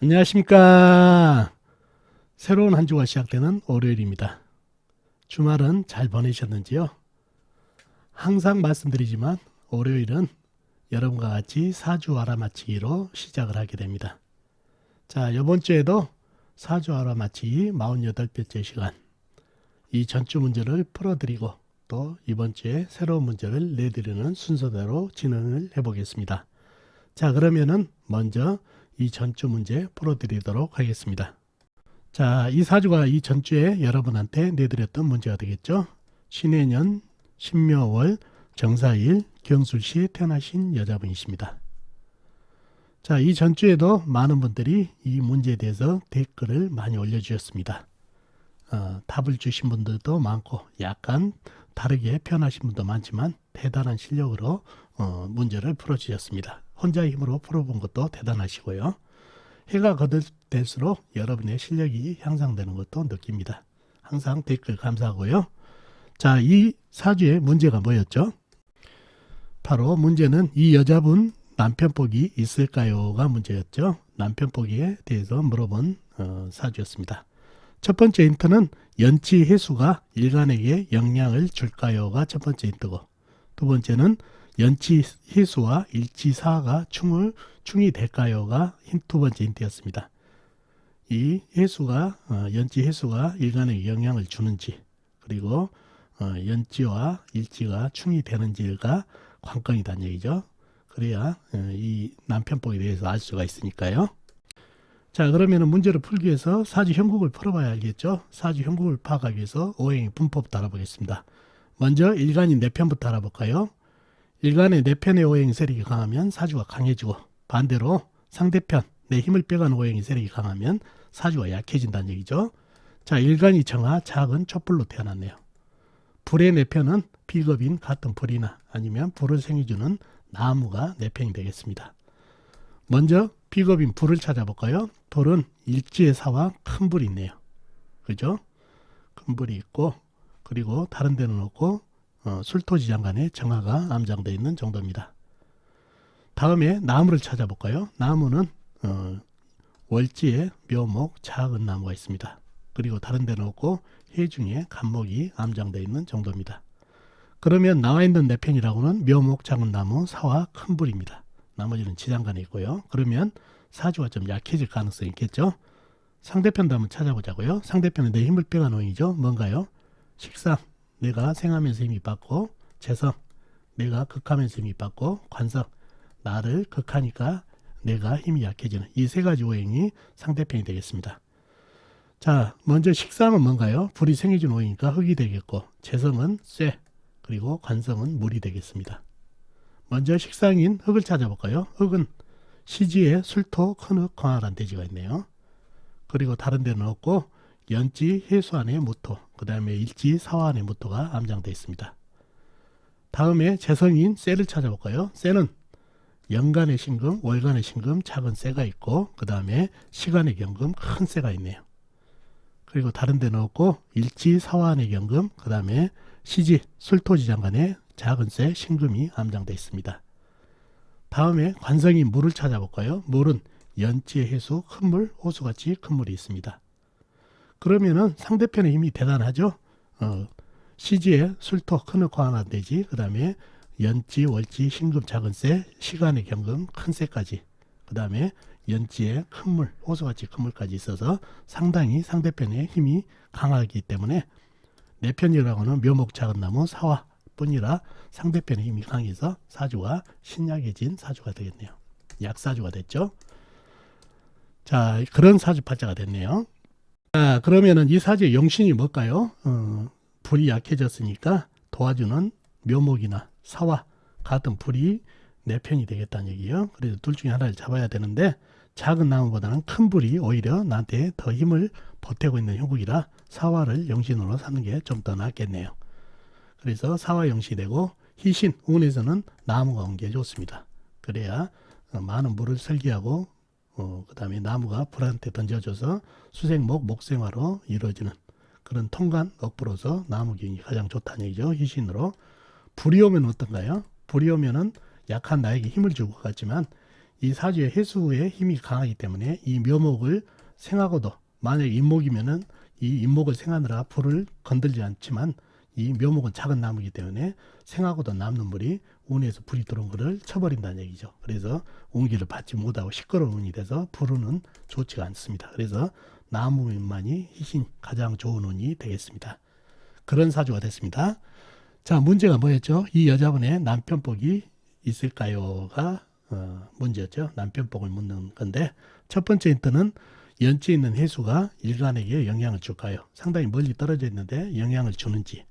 안녕하십니까. 새로운 한 주가 시작되는 월요일입니다. 주말은 잘 보내셨는지요? 항상 말씀드리지만 월요일은 여러분과 같이 사주 알아맞히기로 시작을 하게 됩니다. 자, 이번 주에도 사주 알아맞히기 48번째 시간, 이 전주 문제를 풀어드리고 또 이번 주에 새로운 문제를 내드리는 순서대로 진행을 해보겠습니다. 자, 그러면은 먼저 이 전주 문제 풀어드리도록 하겠습니다. 자, 이 사주가 이 전주에 여러분한테 내드렸던 문제가 되겠죠. 신해년 신묘월 정사일 경술시에 태어나신 여자분이십니다. 자, 이 전주에도 많은 분들이 이 문제에 대해서 댓글을 많이 올려주셨습니다. 답을 주신 분들도 많고 약간 다르게 표현하신 분도 많지만 대단한 실력으로 문제를 풀어주셨습니다. 혼자의 힘으로 풀어본 것도 대단하시고요. 해가 거듭될수록 여러분의 실력이 향상되는 것도 느낍니다. 항상 댓글 감사하고요. 자, 이 사주의 문제가 뭐였죠? 바로 문제는 이 여자분 남편복이 있을까요?가 문제였죠. 남편복에 대해서 물어본 사주였습니다. 첫 번째 힌트는 연치 해수가 일간에게 영향을 줄까요?가 첫 번째 힌트고, 두 번째는 연치 해수와 일치사가 충이 될까요?가 두 번째 힌트였습니다. 이 해수가 연치 해수가 일간에게 영향을 주는지, 그리고 연치와 일치가 충이 되는지가 관건이란 얘기죠. 그래야 이 남편복에 대해서 알 수가 있으니까요. 자, 그러면 문제를 풀기 위해서 사주 형국을 풀어봐야 알겠죠. 사주 형국을 파악하기 위해서 오행의 분법부터 알아보겠습니다. 먼저 일간인 내 편부터 알아볼까요? 일간의 내 편의 오행 세력이 강하면 사주가 강해지고, 반대로 상대편 내 힘을 빼가는 오행의 세력이 강하면 사주가 약해진다는 얘기죠. 자, 일간이 정화 작은 촛불로 태어났네요. 불의 내 편은 비겁인 같은 불이나 아니면 불을 생겨주는 나무가 내 편이 되겠습니다. 먼저 비겁인 불을 찾아볼까요? 불은 일지의 사와 큰 불이 있네요. 그죠? 큰 불이 있고, 그리고 다른 데는 없고 술토지장간에 정화가 암장되어 있는 정도입니다. 다음에 나무를 찾아볼까요? 나무는 월지에 묘목 작은 나무가 있습니다. 그리고 다른 데는 없고 해중에 간목이 암장되어 있는 정도입니다. 그러면 나와 있는 내 편이라고는 묘목 작은 나무 사와 큰 불입니다. 나머지는 지장간에 있고요. 그러면 사주가 좀 약해질 가능성이 있겠죠. 상대편도 한번 찾아보자고요. 상대편은 내 힘을 빼가는 오행이죠. 뭔가요? 식상, 내가 생하면서 힘이 받고, 재성, 내가 극하면서 힘이 받고, 관성, 나를 극하니까 내가 힘이 약해지는 이 세 가지 오행이 상대편이 되겠습니다. 자, 먼저 식상은 뭔가요? 불이 생겨진 오행이니까 흙이 되겠고, 재성은 쇠, 그리고 관성은 물이 되겠습니다. 먼저 식상인 흙을 찾아볼까요? 흙은 시지에 술토, 큰흙, 광활한 대지가 있네요. 그리고 다른 데는 없고 연지 해수 안에 무토, 그 다음에 일지 사화 안에 무토가 암장되어 있습니다. 다음에 재성인 쇠를 찾아볼까요? 쇠는 연간의 신금, 월간의 신금, 작은 쇠가 있고, 그 다음에 시간의 경금, 큰 쇠가 있네요. 그리고 다른 데는 없고 일지 사화 안의 경금, 그 다음에 시지 술토지장간에 작은 쇠 신금이 암장되어 있습니다. 다음에 관성인 물을 찾아볼까요? 물은 연지의 해수, 큰 물, 호수같이 큰 물이 있습니다. 그러면은 상대편의 힘이 대단하죠. 시지에 술토, 큰흙, 광활한 대지, 그 다음에 연지, 월지, 신금, 작은 쇠, 시간의 경금, 큰 쇠까지, 그 다음에 연지에 큰 물, 호수같이 큰 물까지 있어서 상당히 상대편의 힘이 강하기 때문에 내 편이라고는 묘목 작은 나무, 사화 뿐이라 상대편의 힘이 강해서 사주가 신약해진 사주가 되겠네요. 약사주가 됐죠. 자, 그런 사주팔자가 됐네요. 자, 그러면은 이 사주의 용신이 뭘까요? 불이 약해졌으니까 도와주는 묘목이나 사화 같은 불이 내 편이 되겠다는 얘기예요. 그래서 둘 중에 하나를 잡아야 되는데 작은 나무보다는 큰 불이 오히려 나한테 더 힘을 보태고 있는 형국이라 사화를 용신으로 삼는 게 좀 더 낫겠네요. 그래서 사화 용신이 되고, 희신, 운에서는 나무가 온 게 좋습니다. 그래야 많은 물을 설계하고 그 다음에 나무가 불한테 던져줘서 수생목, 목생화로 이루어지는 그런 통관 억부로서 나무기운이 가장 좋다는 얘기죠. 희신으로. 불이 오면 어떤가요? 불이 오면은 약한 나에게 힘을 줄 것 같지만 이 사주의 해수의 힘이 강하기 때문에 이 묘목을 생하고도, 만약 임목이면은 이 임목을 생하느라 불을 건들지 않지만 이 묘목은 작은 나무이기 때문에 생하고도 남는 물이 운에서 불이 들어온 것을 쳐버린다는 얘기죠. 그래서 운기를 받지 못하고 시끄러운 운이 돼서 불운은 좋지가 않습니다. 그래서 나무만이 희신 가장 좋은 운이 되겠습니다. 그런 사주가 됐습니다. 자, 문제가 뭐였죠? 이 여자분의 남편복이 있을까요가 문제였죠. 남편복을 묻는 건데, 첫 번째 힌트는 연지에 있는 해수가 일간에게 영향을 줄까요? 상당히 멀리 떨어져 있는데 영향을 주는지.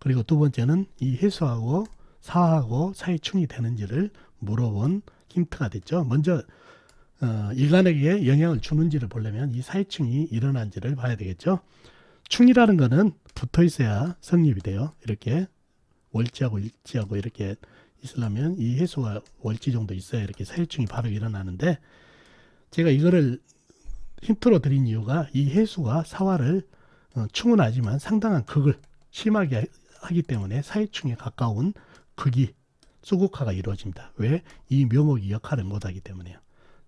그리고 두 번째는 이 해수하고 사하고 사이충이 되는지를 물어본 힌트가 됐죠. 먼저 일간에게 영향을 주는지를 보려면 이 사이충이 일어난지를 봐야 되겠죠. 충이라는 거는 붙어 있어야 성립이 돼요. 이렇게 월지하고 일지하고 이렇게 있으려면 이 해수가 월지 정도 있어야 이렇게 사유충이 바로 일어나는데, 제가 이거를 힌트로 드린 이유가 이 해수가 사화를 충은 하지만 상당한 극을 심하게 하기 때문에 사유충에 가까운 극이 수국화가 이루어집니다. 왜? 이 묘목이 역할을 못하기 때문에요.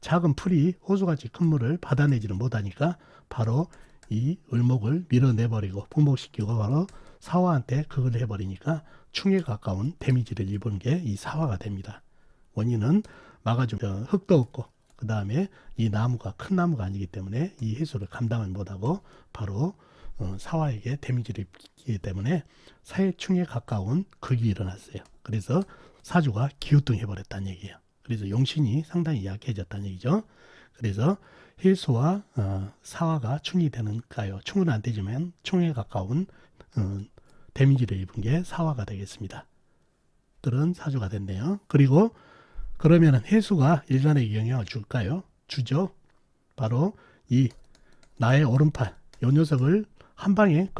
작은 풀이 호수같이 큰 물을 받아내지를 못하니까 바로 이 을목을 밀어내버리고 분목시키고 바로 사화한테 극을 해버리니까 충에 가까운 데미지를 입은 게 이 사화가 됩니다. 원인은 막아준 흙도 없고 그 다음에 이 나무가 큰 나무가 아니기 때문에 이 해수를 감당을 못하고 바로 사화에게 데미지를 입기 때문에 사해충에 가까운 극이 일어났어요. 그래서 사주가 기우뚱해버렸다는 얘기예요. 그래서 용신이 상당히 약해졌다는 얘기죠. 그래서 해수와 사화가 충이 되는가요? 충은 안 되지만 충에 가까운 데미지를 입은 게 사화가 되겠습니다. 그런 사주가 됐네요. 그리고 그러면 해수가 일간에게 영향을 줄까요? 주죠. 바로 이 나의 오른팔, 요 녀석을 한 방에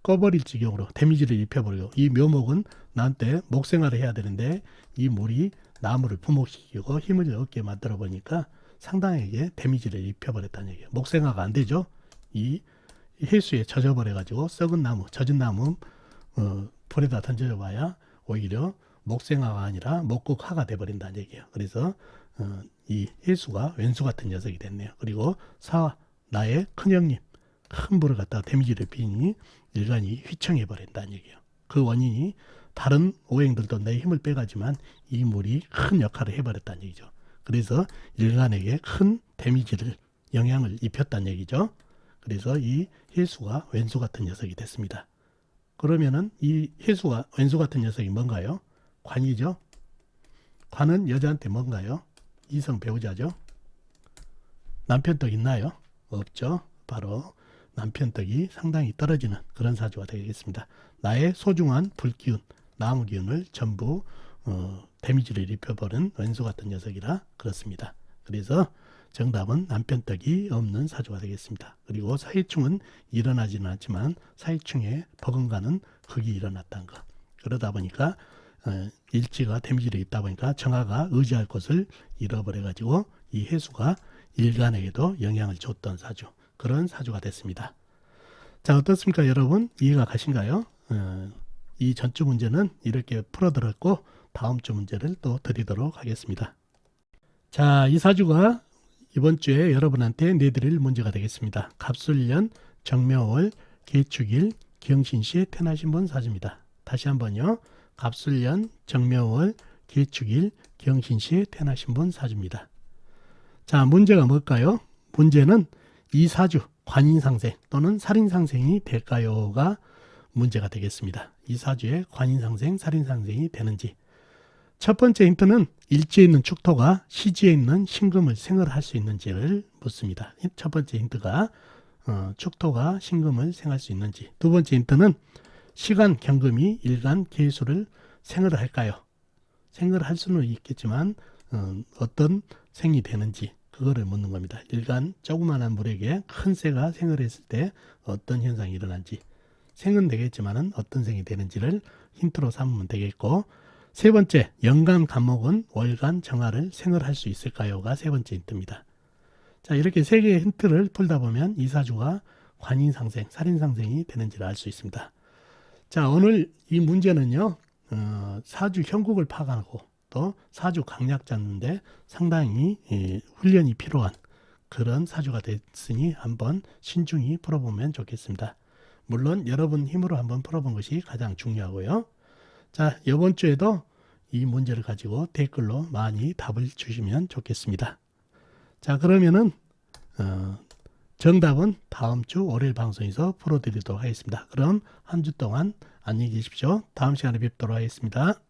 꺼버릴 지경으로 데미지를 입혀버리고, 이 묘목은 나한테 목생활을 해야 되는데 이 물이 나무를 부목시키고 힘을 얻게 만들어 보니까 상당하게 데미지를 입혀버렸다는 얘기예요. 목생화가 안 되죠. 이 해수에 젖어버려 가지고 썩은 나무, 젖은 나무 불에다 던져줘 봐야 오히려 목생화가 아니라 목극화가 돼버린다는 얘기예요. 그래서 이 해수가 왼수 같은 녀석이 됐네요. 그리고 사화, 나의 큰형님, 큰 불을 갖다가 데미지를 입히니 일간이 휘청해버린다는 얘기예요. 그 원인이 다른 오행들도 내 힘을 빼가지만 이 물이 큰 역할을 해버렸다는 얘기죠. 그래서 일간에게 큰 데미지를, 영향을 입혔다는 얘기죠. 그래서 이 해수가 왼수 같은 녀석이 됐습니다. 그러면은 이 해수가 왼수 같은 녀석이 뭔가요? 관이죠. 관은 여자한테 뭔가요? 이성 배우자죠. 남편떡 있나요? 없죠. 바로 남편떡이 상당히 떨어지는 그런 사주가 되겠습니다. 나의 소중한 불기운, 나무 기운을 전부 데미지를 입혀버린 왼수 같은 녀석이라 그렇습니다. 그래서 정답은 남편떡이 없는 사주가 되겠습니다. 그리고 사이충은 일어나지는 않지만 사이충에 버금가는 극이 일어났다는 것. 그러다 보니까 일지가 데미지를 입다 보니까 정화가 의지할 곳을 잃어버려 가지고 이 해수가 일간에게도 영향을 줬던 사주, 그런 사주가 됐습니다. 자, 어떻습니까 여러분? 이해가 가신가요? 이 전주 문제는 이렇게 풀어드렸고 다음 주 문제를 또 드리도록 하겠습니다. 자, 이 사주가 이번 주에 여러분한테 내드릴 문제가 되겠습니다. 갑술년 정묘월 개축일 경신시에 태어나신 분 사주입니다. 다시 한번요. 갑술년 정묘월 개축일 경신시에 태어나신 분 사주입니다. 자, 문제가 뭘까요? 문제는 이 사주 관인상생 또는 살인상생이 될까요가 문제가 되겠습니다. 이 사주에 관인상생, 살인상생이 되는지. 첫 번째 힌트는 일지에 있는 축토가 시지에 있는 신금을 생을 할 수 있는지를 묻습니다. 첫 번째 힌트가 축토가 신금을 생할 수 있는지. 두 번째 힌트는 시간 경금이 일간 계수를 생을 할까요? 생을 할 수는 있겠지만 어떤 생이 되는지 그거를 묻는 겁니다. 일간 조그마한 물에게 큰 새가 생을 했을 때 어떤 현상이 일어난지. 생은 되겠지만 어떤 생이 되는지를 힌트로 삼으면 되겠고, 세 번째, 연간 간목은 월간 정화를 생을 할 수 있을까요가 세 번째 힌트입니다. 자, 이렇게 세 개의 힌트를 풀다 보면 이 사주가 관인상생, 살인상생이 되는지를 알 수 있습니다. 자, 오늘 이 문제는요, 사주 형국을 파악하고 또 사주 강약 잡는데 상당히 훈련이 필요한 그런 사주가 됐으니 한번 신중히 풀어보면 좋겠습니다. 물론 여러분 힘으로 한번 풀어본 것이 가장 중요하고요. 자, 이번 주에도 이 문제를 가지고 댓글로 많이 답을 주시면 좋겠습니다. 자, 그러면은 정답은 다음 주 월요일 방송에서 풀어드리도록 하겠습니다. 그럼 한 주 동안 안녕히 계십시오. 다음 시간에 뵙도록 하겠습니다.